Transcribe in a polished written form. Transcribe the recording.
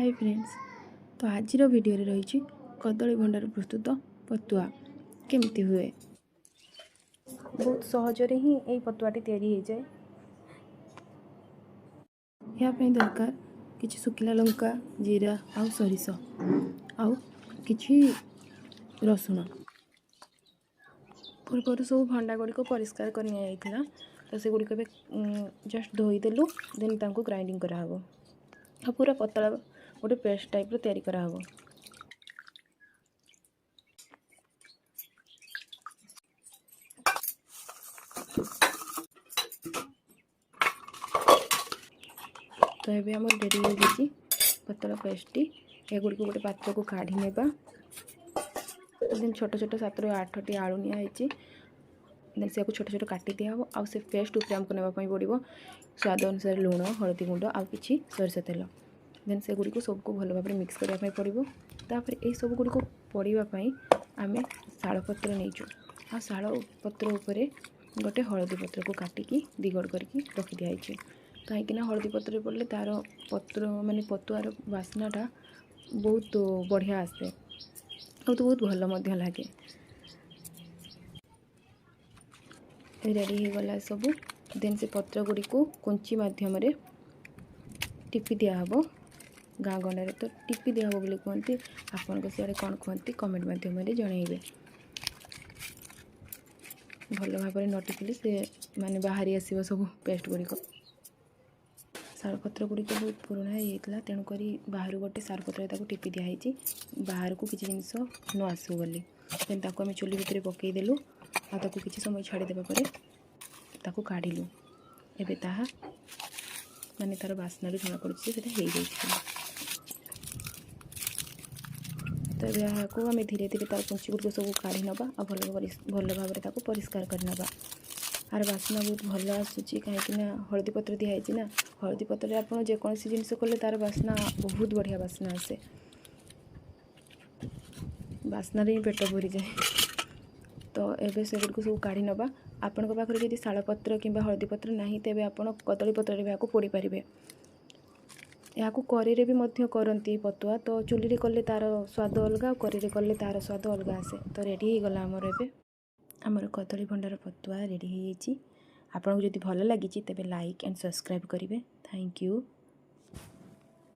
Hi friends. तो आज video रही कदली भंडार प्रस्तुत पतुआ केमती हुए। बहुत सहजरे ही यही पतुआटी तैयारी हो जाए। यापाई दरकार किछि सुखिला लंका, जीरा आउ सरिष आउ किछि रसुण। पूर्व सब भंडा गुड़ी को परिष्कार कर निया तो से गुड़ी जस्ट धोईदेलु देन तांको ग्राइंडिंग कराहब आ पूरा पतला गोटे पेस्ट टाइप तैयारी कराहब। तो ये आम रेडी हो गई पतला पेस्टी। एगुड़ी को गोटे पात्र को काढ़ी नेबा। देन छोट छोट 7 ରୁ 8टी आलू नियाई। देन से छोट छोट काटी दिहब। आउ से पेस्ट उपरे आमको नेबाई पड़ो स्वाद अनुसार लुण, हलदी गुंड आउ किछि सरिष तेल। देन से गुड़ी को सबको भल भाव मिक्स करने पड़ो। तापर ये सब गुड़ी को पड़ापी आम शाल पत्र नहींचु। आ शाल पत्र उपरे गोटे हलदी पत्र को काटिकी दिगड़ करके रखी दिखाई। कहीं हलदी पत्र पड़े तार पत्र माने पतुआर बास्नाटा बहुत बढ़िया आसे और तो बहुत भल लगे। रेडी हो गला सब। देन से पत्र गुड़ी को कुंची माध्यम टिपी दिहब। गाँ गंडारे तो टिपी दिहब बोली कहते। आपण सियाड़े कौन कहते कमेंट माध्यम जनइबे। भल भाव न टिपिले से माने बाहरी आसो सब पेस्ट गुड़िक। शाल पत्र गुड़ी बहुत पुराना होता तेणुक बाहर गोटे शाल पत्र टिपी दिखाई बाहर को किसी जिनस न आसू बोली। देन ताको आम चुली भितर पकईदेलु आ किसी समय छाड़देवा पर काढ़िलु। एबे ताहा माने तार बास्ना जना पड़ी से तो ये आम धीरे धीरे तार कुंची गुड़ सब काढ़ी नवा आ भल भाव परिष्कार करनवा। आर बास्ना बहुत भल आसूची कहीं हलदी पत्र दिखाई ना। हलदी पत्र आप जेकोसी जिनस कले तार बास्ना बहुत बढ़िया बास्ना आसे। बास्ना ही पेट भरी जाए। तो एबे से गुड़ को सब काढ़ी नवा। आपण पाखे जदि शाल पत्र कि हलदी पत्र ना तेबे आपण कदली पत्र भी पोड़ी पारे। या करी भी करती पतुआ। तो चुली कले तार स्वाद अलग, करी कले तार स्वाद अलग आसे। तो रेडी हो गला आमर एबे आमर कदली भंडार पतुआ रेडी हो जाइए। आपको जदि भल लगी तेबे लाइक एंड सब्सक्राइब करेंगे। Thank you.